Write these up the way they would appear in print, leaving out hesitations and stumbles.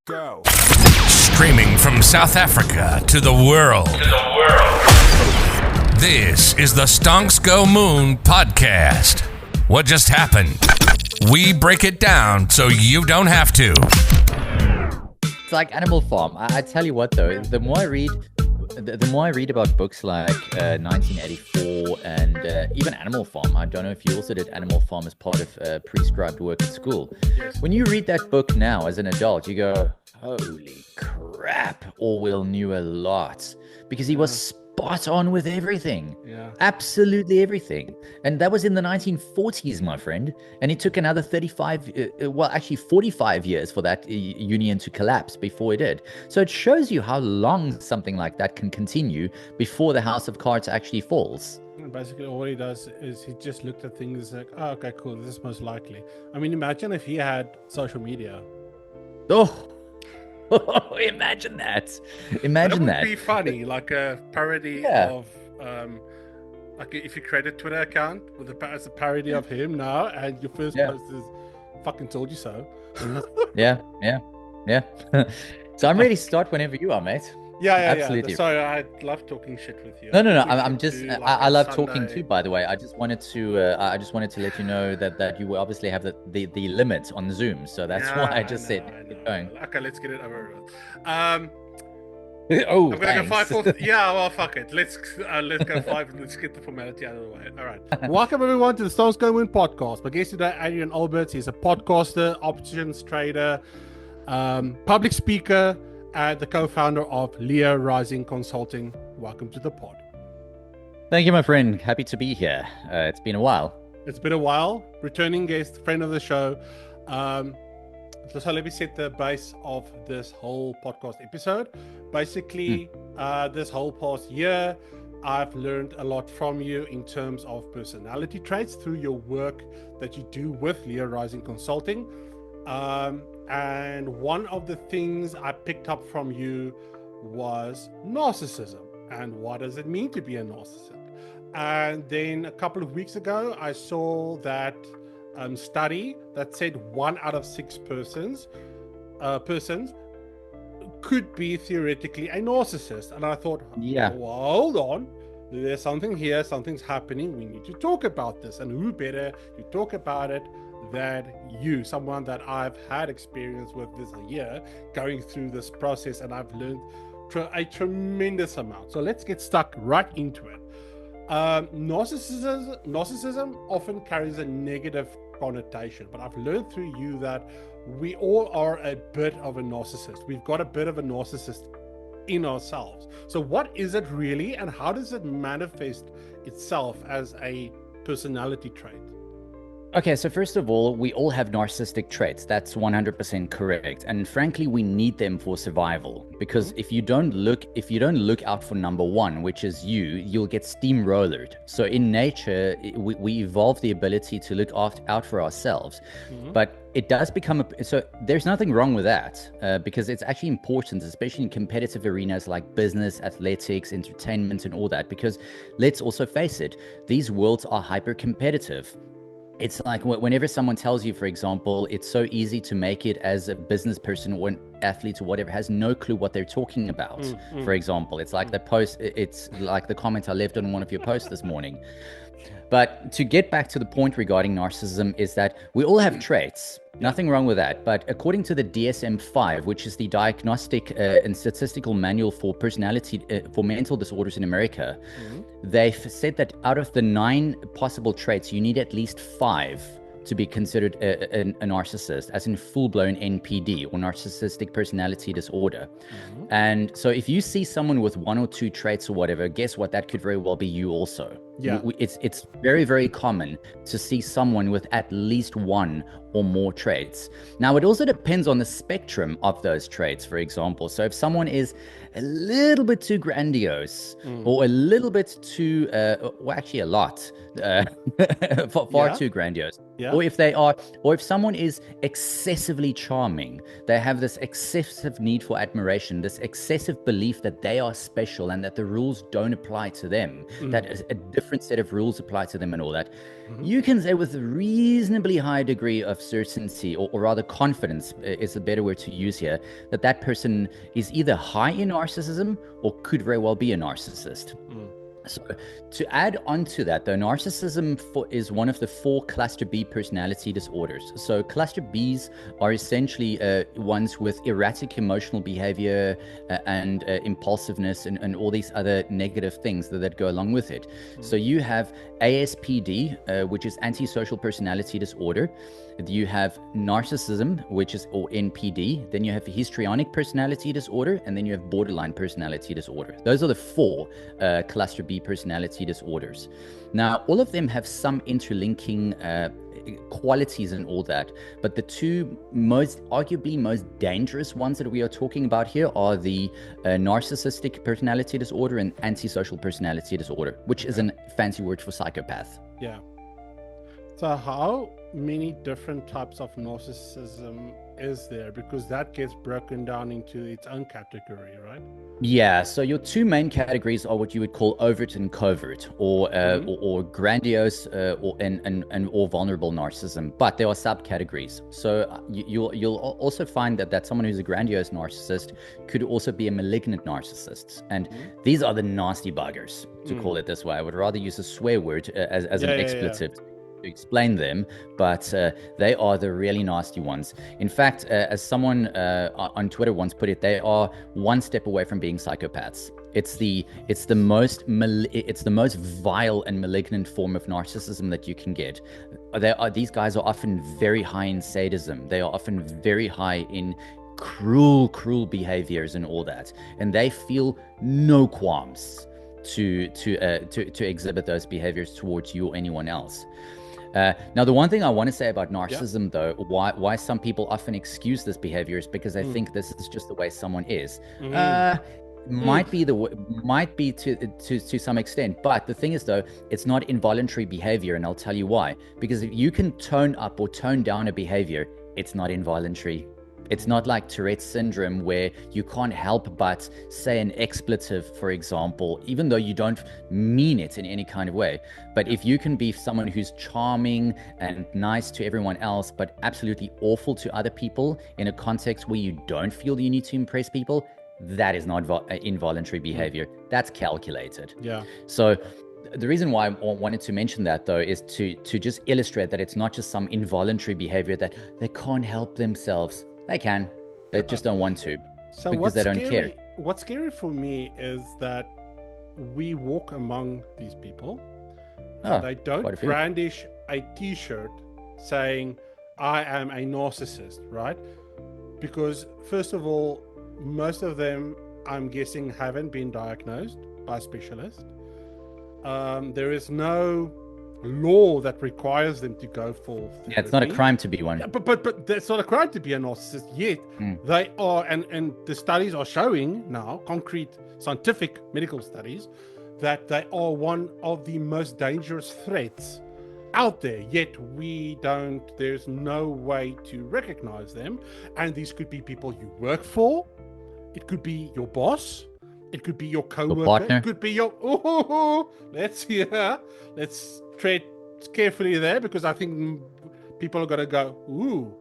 Go. Streaming from South Africa to the world. This is the Stonks Go Moon podcast. What just happened? We break it down so you don't have to. It's like Animal Farm. I tell you what, though, the more I read about books like 1984 and even Animal Farm. I don't know if you also did Animal Farm as part of prescribed work at school. Yes. When you read that book now as an adult, you go, holy crap, Orwell knew a lot, because he was spot on with everything. Yeah. Absolutely everything. And that was in the 1940s, my friend. And it took another 45 years for that union to collapse before it did. So it shows you how long something like that can continue before the house of cards actually falls. Basically, all he does is he just looked at things like, oh, okay, cool, this is most likely. I mean, imagine if he had social media. Oh, imagine that. Imagine that. It would be funny, like a parody of, like if you create a Twitter account as a parody of him now, and your first post is "fucking told you so." Yeah. So I'm ready to start whenever you are, mate. Yeah. Absolutely. Sorry, I love talking shit with you. No. I'm just. I love talking too. By the way, I just wanted to let you know that you will obviously have the limit on Zoom. So that's why I just said keep going. Okay, let's get it over with. Oh, I'm gonna go 5 4. Yeah, well, fuck it. Let's go 5 and let's get the formality out of the way. All right. Welcome everyone to the Stonks Go Moon podcast. My guest today, Adrian Alberts. He's a podcaster, options trader, public speaker, and the co-founder of Leo Rising Consulting. Welcome to the pod. Thank you, my friend. Happy to be here. It's been a while. It's been a while. Returning guest, friend of the show. So let me set the base of this whole podcast episode. Basically, this whole past year, I've learned a lot from you in terms of personality traits through your work that you do with Leo Rising Consulting. And one of the things I picked up from you was narcissism. And what does it mean to be a narcissist? And then a couple of weeks ago, I saw that study that said 1 out of 6 persons could be theoretically a narcissist. And I thought, well, hold on, there's something here, something's happening, we need to talk about this. And who better to talk about it than you, someone that I've had experience with this year, going through this process, and I've learned a tremendous amount. So let's get stuck right into it. Narcissism often carries a negative connotation, but I've learned through you that we all are a bit of a narcissist. We've got a bit of a narcissist in ourselves. So what is it really, and how does it manifest itself as a personality trait? Okay, so first of all, we all have narcissistic traits. That's 100% correct. And frankly, we need them for survival, because if you don't look out for number one, which is you'll get steamrollered. So in nature, we evolve the ability to look out for ourselves. But it does become so there's nothing wrong with that, because it's actually important, especially in competitive arenas like business, athletics, entertainment, and all that, because let's also face it, these worlds are hyper competitive. It's like whenever someone tells you, for example, it's so easy to make it as a business person or an athlete or whatever, has no clue what they're talking about. For example, it's like it's like the comment I left on one of your posts this morning. But to get back to the point regarding narcissism is that we all have traits. Nothing wrong with that. But according to the DSM-5, which is the Diagnostic and Statistical Manual for Personality for Mental Disorders in America, they've said that out of the 9 possible traits, you need at least 5 to be considered a narcissist, as in full-blown NPD or Narcissistic Personality Disorder. And so if you see someone with 1 or 2 traits or whatever, guess what? That could very well be you also. Yeah. It's very, very common to see someone with at least 1 or more traits. Now, it also depends on the spectrum of those traits, for example. So if someone is a little bit too grandiose or a little bit too, well, actually a lot, far too grandiose. Yeah. Or if someone is excessively charming, they have this excessive need for admiration, this excessive belief that they are special and that the rules don't apply to them, that is a different set of rules apply to them and all that, you can say with a reasonably high degree of certainty, or rather confidence is a better word to use here, that that person is either high in narcissism or could very well be a narcissist. So to add on to that, though, narcissism is one of the 4 cluster B personality disorders. So cluster Bs are essentially ones with erratic emotional behavior and impulsiveness and all these other negative things that go along with it. So you have ASPD, which is antisocial personality disorder. You have narcissism, which is, or NPD. Then you have histrionic personality disorder, and then you have borderline personality disorder. Those are the 4 cluster B personality disorders. Now, all of them have some interlinking qualities and all that, but the 2 arguably most dangerous ones that we are talking about here are the narcissistic personality disorder and antisocial personality disorder, which is a fancy word for psychopath. Yeah. So how many different types of narcissism is there? Because that gets broken down into its own category, right? Yeah, so your 2 main categories are what you would call overt and covert, or grandiose or vulnerable narcissism. But there are subcategories. So you'll also find that someone who's a grandiose narcissist could also be a malignant narcissist, and these are the nasty buggers, to call it this way. I would rather use a swear word as an expletive. To explain them, but they are the really nasty ones. In fact, as someone on Twitter once put it, they are one step away from being psychopaths. It's the most vile and malignant form of narcissism that you can get. These guys are often very high in sadism. They are often very high in cruel behaviors and all that, and they feel no qualms to exhibit those behaviors towards you or anyone else. Now, the one thing I want to say about narcissism, though, why some people often excuse this behavior is because they think this is just the way someone is. Might be to some extent, but the thing is, though, it's not involuntary behavior, and I'll tell you why. Because if you can tone up or tone down a behavior, it's not involuntary. It's not like Tourette's syndrome where you can't help but say an expletive, for example, even though you don't mean it in any kind of way. But if you can be someone who's charming and nice to everyone else, but absolutely awful to other people in a context where you don't feel you need to impress people, that is not involuntary behavior. That's calculated. Yeah. So the reason why I wanted to mention that, though, is to just illustrate that it's not just some involuntary behavior that they can't help themselves. They can. They just don't want to, so because they don't care. What's scary for me is that we walk among these people and they don't brandish a t-shirt saying, I am a narcissist, right? Because first of all, most of them, I'm guessing, haven't been diagnosed by a specialist. There is no law that requires them to go for therapy. Yeah, it's not a crime to be one. Yeah, but that's not a crime to be a narcissist yet. They are, and the studies are showing now, concrete scientific medical studies, that they are one of the most dangerous threats out there, yet there's no way to recognize them. And these could be people you work for, it could be your boss, it could be your co-worker, it could be your let's tread carefully there, because I think people are gonna go, ooh,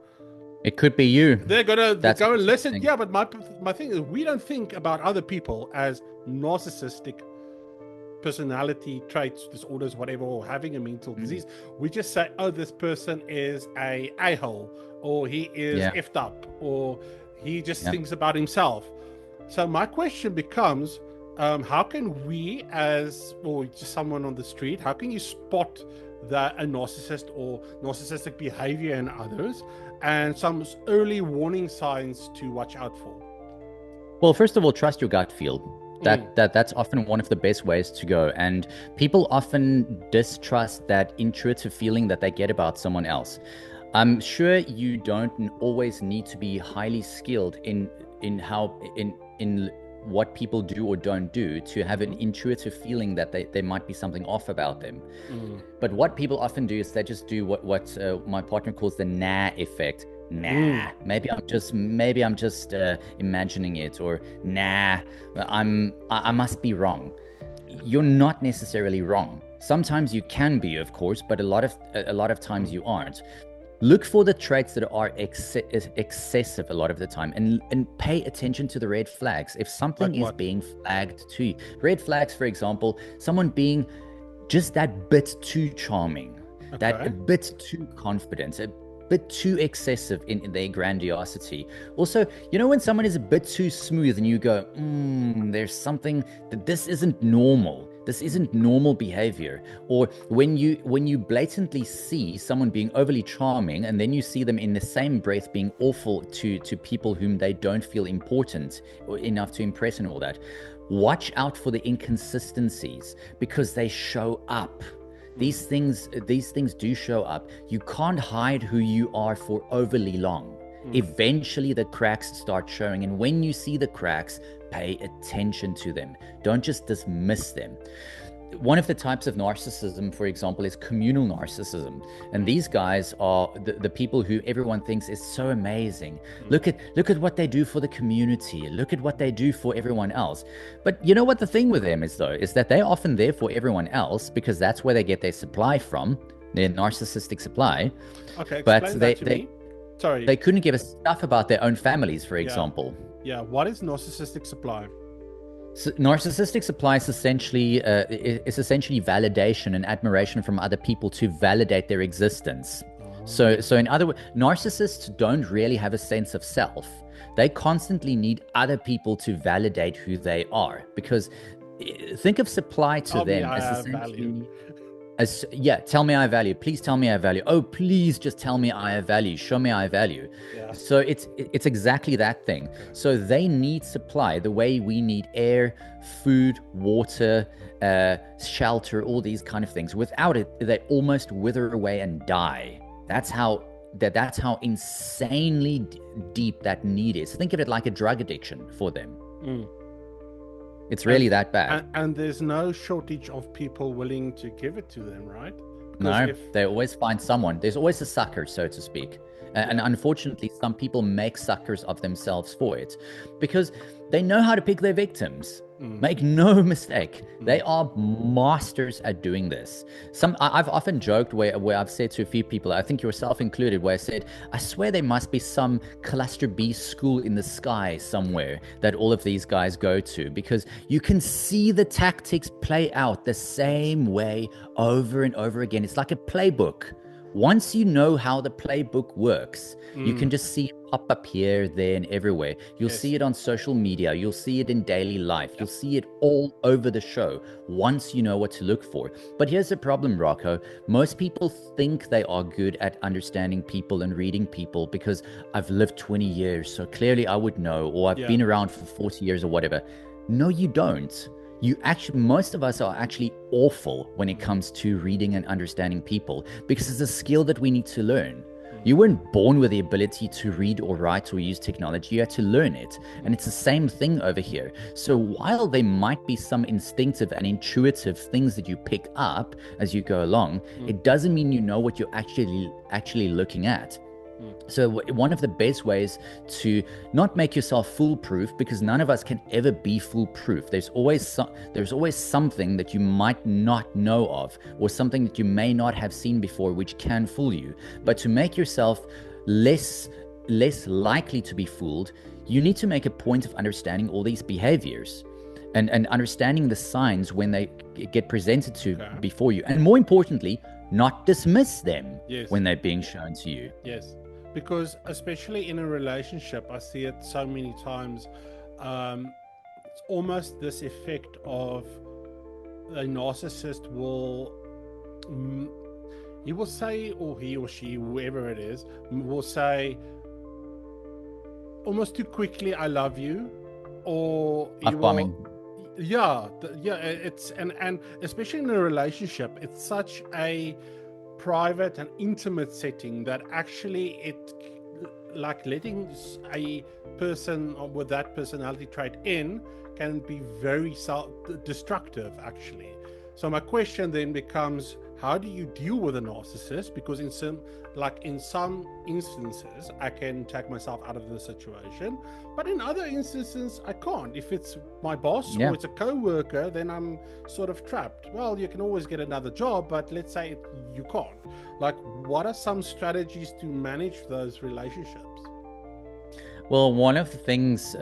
it could be you. They're gonna go and listen. Yeah, but my thing is, we don't think about other people as narcissistic personality traits, disorders, whatever, or having a mental disease. We just say, oh, this person is a-hole, or he is effed up, or he just thinks about himself. So my question becomes, how can we, or just someone on the street, how can you spot a narcissist or narcissistic behavior in others, and some early warning signs to watch out for? Well, first of all, trust your gut feel. That's often one of the best ways to go. And people often distrust that intuitive feeling that they get about someone else. I'm sure you don't always need to be highly skilled in what people do or don't do to have an intuitive feeling that there might be something off about them. But what people often do is they just do what my partner calls the nah effect. Maybe I'm just imagining it, or I must be wrong. you're not necessarily wrong. Sometimes you can be, of course, but a lot of times you aren't. Look for the traits that are excessive a lot of the time, and pay attention to the red flags. If something is being flagged to you, red flags, for example, someone being just that bit too charming, that a bit too confident, a bit too excessive in their grandiosity. Also, when someone is a bit too smooth and you go, there's something that this isn't normal. This isn't normal behavior. Or when you blatantly see someone being overly charming and then you see them in the same breath being awful to people whom they don't feel important or enough to impress and all that, watch out for the inconsistencies, because they show up. These things do show up. You can't hide who you are for overly long. Eventually the cracks start showing, and when you see the cracks, pay attention to them. Don't just dismiss them. One of the types of narcissism, for example, is communal narcissism. And these guys are the people who everyone thinks is so amazing. Look at what they do for the community. Look at what they do for everyone else. But you know what the thing with them is, though, is that they're often there for everyone else because that's where they get their supply from, their narcissistic supply. Okay, but Sorry. They couldn't give a stuff about their own families, for example. Yeah. What is narcissistic supply? So narcissistic supply is essentially validation and admiration from other people to validate their existence. So in other words, narcissists don't really have a sense of self. They constantly need other people to validate who they are, because think of supply to them as essentially tell me I value. Please tell me I value. Oh, please just tell me I have value. Show me I value. Yeah. So it's exactly that thing. So they need supply the way we need air, food, water, shelter, all these kind of things. Without it, they almost wither away and die. That's how insanely deep that need is. Think of it like a drug addiction for them. It's really that bad. And there's no shortage of people willing to give it to them, right? No, they always find someone. There's always a sucker, so to speak. And unfortunately, some people make suckers of themselves for it because they know how to pick their victims. Make no mistake. They are masters at doing this. I've often joked where I've said to a few people, I think yourself included, where I said, I swear there must be some cluster B school in the sky somewhere that all of these guys go to, because you can see the tactics play out the same way over and over again. It's like a playbook. Once you know how the playbook works, you can just see it pop up here, there, and everywhere. You'll see it on social media. You'll see it in daily life. You'll see it all over the show once you know what to look for. But here's the problem, Rocco. Most people think they are good at understanding people and reading people because I've lived 20 years, so clearly I would know, or I've been around for 40 years or whatever. No, you don't. Most of us are actually awful when it comes to reading and understanding people, because it's a skill that we need to learn. You weren't born with the ability to read or write or use technology. You had to learn it. And it's the same thing over here. So while there might be some instinctive and intuitive things that you pick up as you go along, it doesn't mean you know what you're actually looking at. So one of the best ways to not make yourself foolproof, because none of us can ever be foolproof. There's always something that you might not know of, or something that you may not have seen before, which can fool you. But to make yourself less likely to be fooled, you need to make a point of understanding all these behaviors and understanding the signs when they get presented to before you. And more importantly, not dismiss them when they're being shown to you. Yes. Because especially in a relationship, I see it so many times. It's almost this effect of a narcissist he will say, or he or she, whoever it is, will say almost too quickly, I love you, or he will, it's and especially in a relationship, it's such a private and intimate setting that actually like letting a person with that personality trait in can be very destructive actually. So my question then becomes, how do you deal with a narcissist? Because in some instances, I can take myself out of the situation, but in other instances, I can't. If it's my boss or it's a co-worker, then I'm sort of trapped. Well, you can always get another job, but let's say you can't. Like, what are some strategies to manage those relationships? Well, one of the things,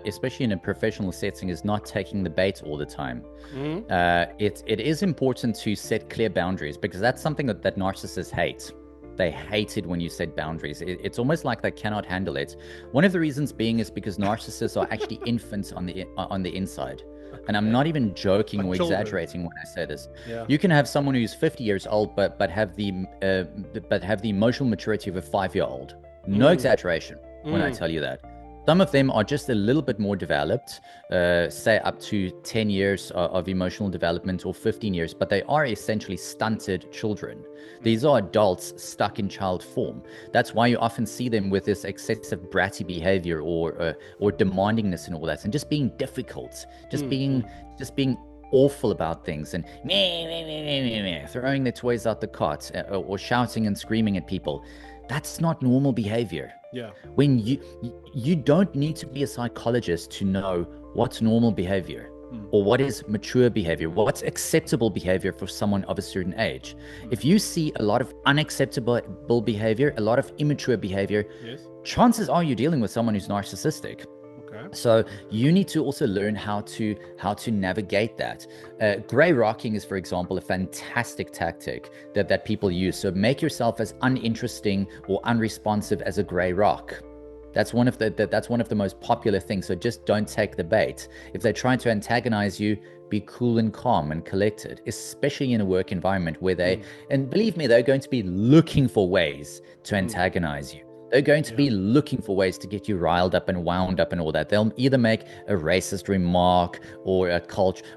especially in a professional setting, is not taking the bait all the time. It is important to set clear boundaries, because that's something that narcissists hate. They hate it when you set boundaries. It's almost like they cannot handle it. One of the reasons being is because narcissists are actually infants on the inside. And I'm not even joking or exaggerating when I say this. Yeah. You can have someone who's 50 years old, but have the emotional maturity of a 5-year-old. No exaggeration when I tell you that. Some of them are just a little bit more developed, say up to 10 years of emotional development or 15 years, but they are essentially stunted children. These are adults stuck in child form. That's why you often see them with this excessive bratty behavior or demandingness and all that, and just being difficult, just being awful about things, and throwing their toys out the cot, or shouting and screaming at people. That's not normal behavior. Yeah. When you don't need to be a psychologist to know what's normal behavior or what is mature behavior, what's acceptable behavior for someone of a certain age. If you see a lot of unacceptable behavior, a lot of immature behavior, chances are you're dealing with someone who's narcissistic. So you need to also learn how to navigate that. Gray rocking is, for example, a fantastic tactic that people use. So make yourself as uninteresting or unresponsive as a gray rock. That's one of the most popular things. So just don't take the bait. If they're trying to antagonize you, be cool and calm and collected, especially in a work environment where and believe me, they're going to be looking for ways to antagonize you. They're going to be looking for ways to get you riled up and wound up and all that. They'll either make a racist remark or a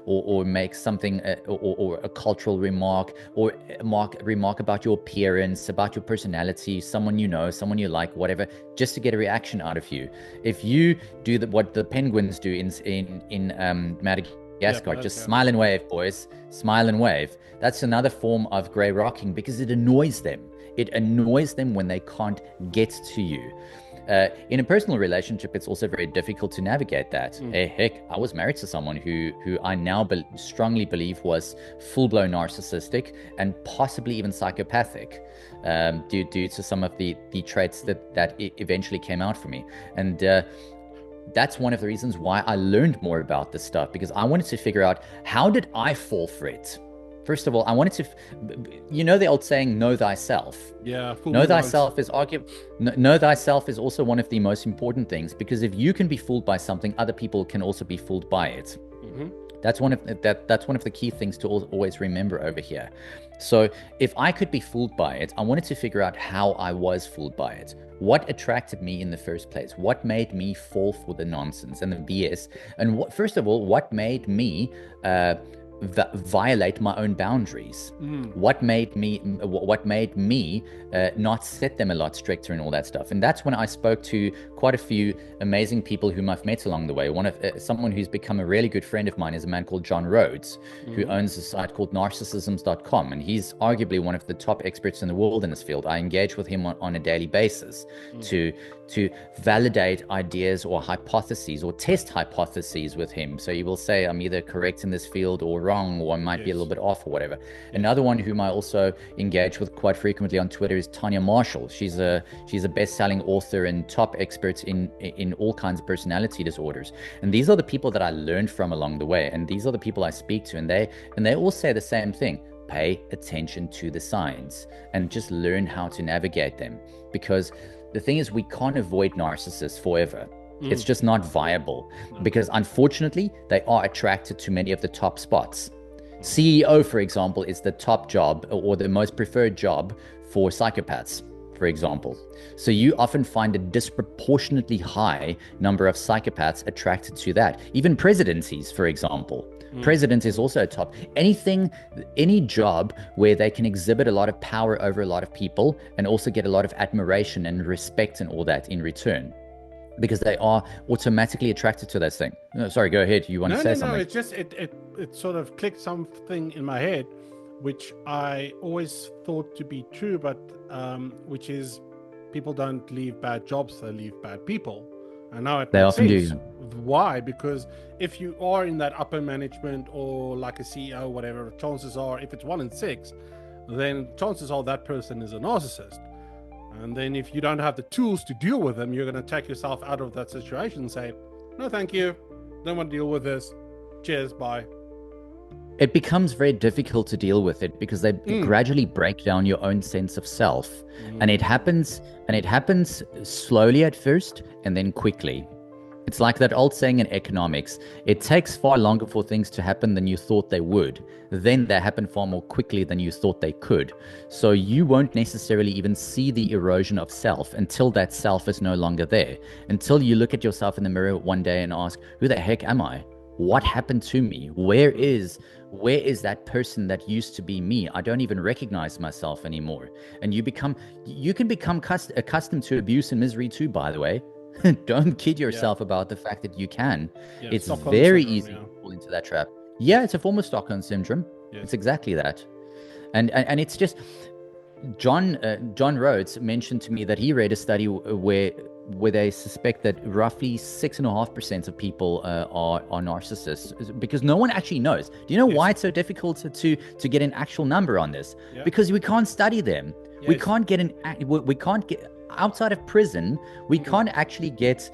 or make something or a cultural remark, or a remark about your appearance, about your personality, someone you know, someone you like, whatever, just to get a reaction out of you. If you do what the penguins do in Madagascar, just smile and wave, boys, smile and wave. That's another form of gray rocking, because it annoys them. It annoys them when they can't get to you. In a personal relationship, it's also very difficult to navigate that. Heck, I was married to someone who I now strongly believe was full-blown narcissistic and possibly even psychopathic, due to some of the traits that eventually came out for me. And that's one of the reasons why I learned more about this stuff, because I wanted to figure out, how did I fall for it? First of all, I wanted to, the old saying, know thyself. Yeah. Know thyself is know thyself is also one of the most important things, because if you can be fooled by something, other people can also be fooled by it. That's one of the key things to always remember over here. So if I could be fooled by it, I wanted to figure out how I was fooled by it. What attracted me in the first place? What made me fall for the nonsense and the BS? And first of all, what made me violate my own boundaries? What made me not set them a lot stricter and all that stuff? And that's when I spoke to quite a few amazing people whom I've met along the way. Someone who's become a really good friend of mine is a man called John Rhodes, who owns a site called narcissisms.com, and he's arguably one of the top experts in the world in this field. I engage with him on a daily basis to validate ideas or hypotheses, or test hypotheses with him. So he will say, I'm either correct in this field or wrong, or I might be a little bit off or whatever. Another one whom I also engage with quite frequently on Twitter is Tanya Marshall. She's a best-selling author and top expert in all kinds of personality disorders. And these are the people that I learned from along the way. And these are the people I speak to, and they all say the same thing. Pay attention to the signs and just learn how to navigate them. Because the thing is, we can't avoid narcissists forever. It's just not viable, because unfortunately, they are attracted to many of the top spots. CEO, for example, is the top job or the most preferred job for psychopaths, for example. So you often find a disproportionately high number of psychopaths attracted to that. Even presidencies, for example. President is also a top. Any job where they can exhibit a lot of power over a lot of people and also get a lot of admiration and respect and all that in return, because they are automatically attracted to this thing. No, sorry, go ahead. You want to say something? No, it's just it sort of clicked something in my head. which I always thought to be true, but which is people don't leave bad jobs, they leave bad people. And now it makes sense. Why? Because if you are in that upper management or like a CEO, whatever, chances are, if it's 1 in 6, then chances are that person is a narcissist. And then if you don't have the tools to deal with them, you're going to take yourself out of that situation and say, no, thank you. Don't want to deal with this. Cheers, bye. It becomes very difficult to deal with it because they gradually break down your own sense of self. And it happens slowly at first and then quickly. It's like that old saying in economics, it takes far longer for things to happen than you thought they would. Then they happen far more quickly than you thought they could. So you won't necessarily even see the erosion of self until that self is no longer there. Until you look at yourself in the mirror one day and ask, who the heck am I? What happened to me? Where is that person that used to be me? I don't even recognize myself anymore. And you can become accustomed to abuse and misery too, by the way. Don't kid yourself about the fact that you can. It's very easy to fall into that trap. Yeah, it's a form of Stockholm syndrome. Yes. It's exactly that. And it's just John Rhodes mentioned to me that he read a study where they suspect that roughly 6.5% of people are narcissists, because no one actually knows. Do you know why it's so difficult to get an actual number on this? Yeah. Because we can't study them. Yes. We can't get outside of prison. We can't actually get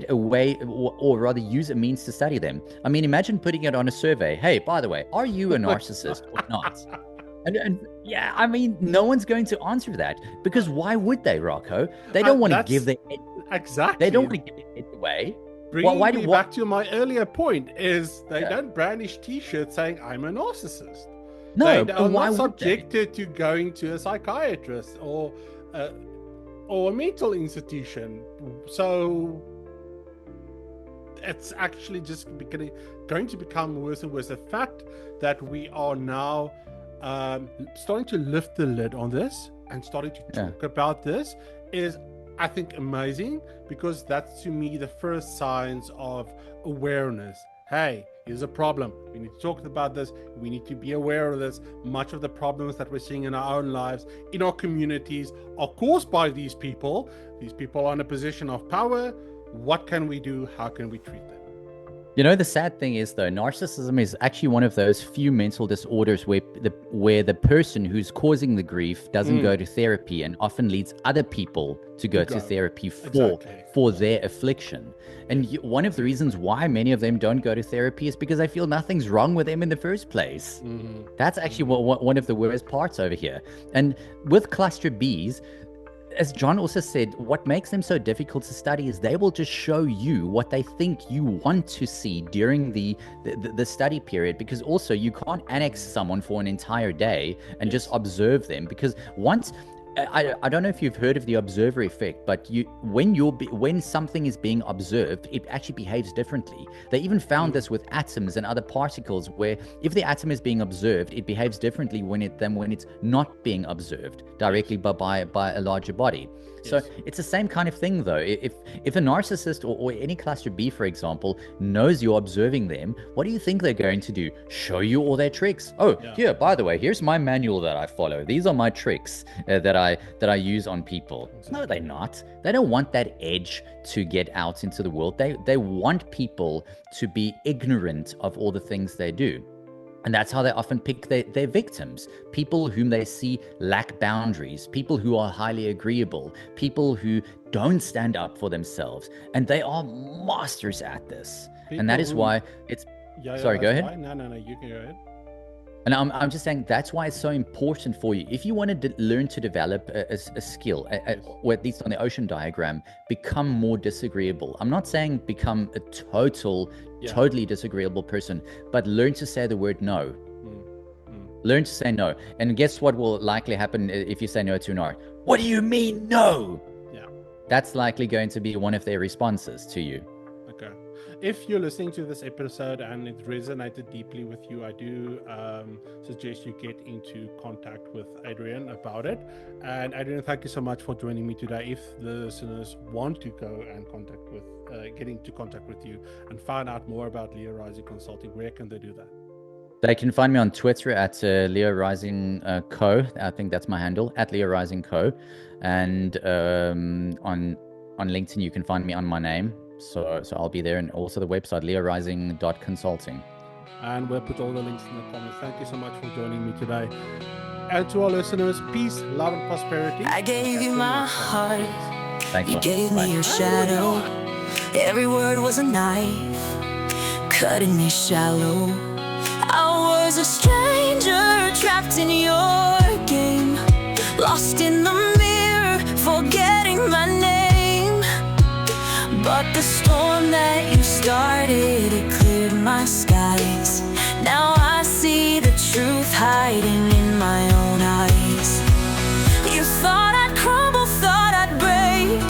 a way, or rather use a means to study them. I mean, imagine putting it on a survey. Hey, by the way, are you a narcissist or not? And yeah, I mean, no one's going to answer that, because why would they, Rocco? They don't want to give their exactly. They don't want to give it away. Bringing me back to my earlier point is they don't brandish T-shirts saying I'm a narcissist. No, they are not subjected to going to a psychiatrist or a mental institution. So it's actually just going to become worse and worse. The fact that we are now starting to lift the lid on this and starting to talk about this is, I think, amazing, because that's, to me, the first signs of awareness. Hey, here's a problem. We need to talk about this. We need to be aware of this. Much of the problems that we're seeing in our own lives, in our communities, are caused by these people. These people are in a position of power. What can we do? How can we treat them? You know, the sad thing is, though, narcissism is actually one of those few mental disorders where the person who's causing the grief doesn't go to therapy, and often leads other people to go to therapy for their affliction. And one of the reasons why many of them don't go to therapy is because they feel nothing's wrong with them in the first place. That's actually one of the worst parts over here. And with cluster Bs, as John also said, what makes them so difficult to study is they will just show you what they think you want to see during the study period, because also you can't annex someone for an entire day and just observe them, because once... I don't know if you've heard of the observer effect, but when something is being observed, it actually behaves differently. They even found this with atoms and other particles, where if the atom is being observed, it behaves differently than when it's not being observed directly by a larger body. So it's the same kind of thing, though. If a narcissist or any cluster B, for example, knows you're observing them, what do you think they're going to do? Show you all their tricks. Here, by the way, here's my manual that I follow. These are my tricks that I use on people. No, they're not. They don't want that edge to get out into the world. They want people to be ignorant of all the things they do. And that's how they often pick their victims. People whom they see lack boundaries, people who are highly agreeable, people who don't stand up for themselves. And they are masters at this. And that is why it's... Sorry, go ahead. No, you can go ahead. And I'm just saying that's why it's so important for you. If you want to learn to develop a skill, or at least on the ocean diagram, become more disagreeable. I'm not saying become a totally disagreeable person, but learn to say the word no. Learn to say no. And guess what will likely happen if you say no to an art? What do you mean no? Yeah. That's likely going to be one of their responses to you. Okay. If you're listening to this episode and it resonated deeply with you, I do suggest you get into contact with Adrian about it. And Adrian, thank you so much for joining me today. If the listeners want to go and get into contact with you and find out more about Leo Rising Consulting, where can they do that? They can find me on Twitter at Leo Rising Co. I think that's my handle, at Leo Rising Co. And on LinkedIn, you can find me on my name. So I'll be there, and also the website leorising.consulting. And we'll put all the links in the comments. Thank you so much for joining me today. And to our listeners, peace, love, and prosperity. I gave you my heart. Thanks. You gave me your shadow. Every word was a knife, cutting me shallow. I was a stranger trapped in your game, lost in the mirror, forgetting my name. But the storm that you started, it cleared my skies. Now I see the truth hiding in my own eyes. You thought I'd crumble, thought I'd break,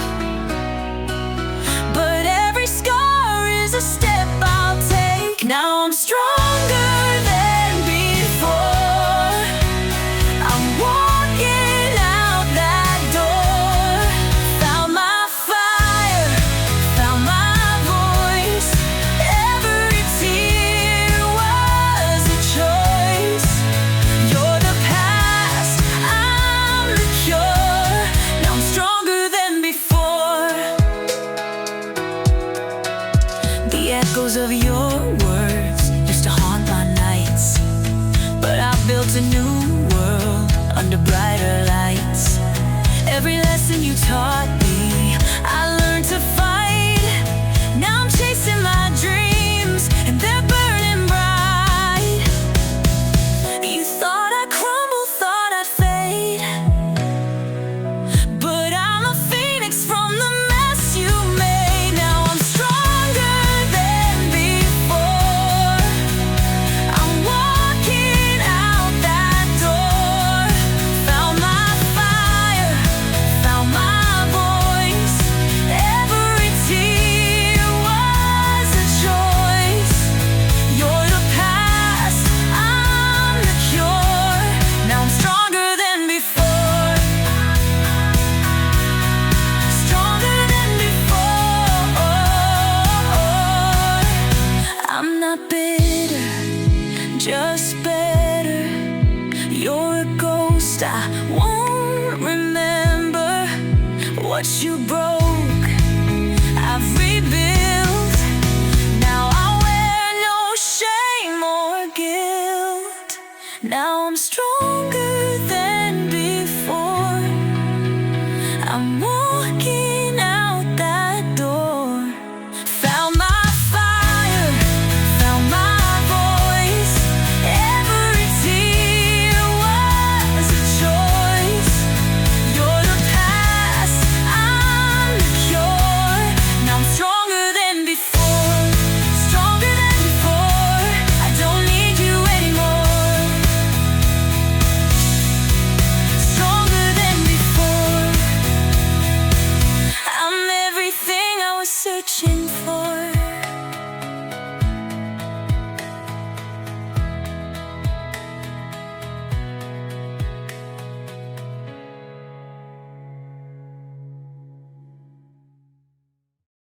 but every scar is a step I'll take. Now I'm stronger than before. I'm walking out that door. Found my fire, found my voice. Every tear was a choice. You're the past, I'm the cure. Now I'm stronger than before. The echoes of your words used to haunt my nights, but I built a new world under brighter lights. Every lesson you taught me, I learned to fight. Now I'm chasing my dreams, and they're burning bright. You thought I'd crumble, thought I'd fade, but I'm a phoenix from the mess you made. Now I'm stronger than before. I'm walking out that door. Found my fire, found my voice. Every tear was a choice. You're the past, I'm the cure. Now I'm stronger than before. Stronger than before. I'm not bitter, just better. You're a ghost, I won't remember what you broke.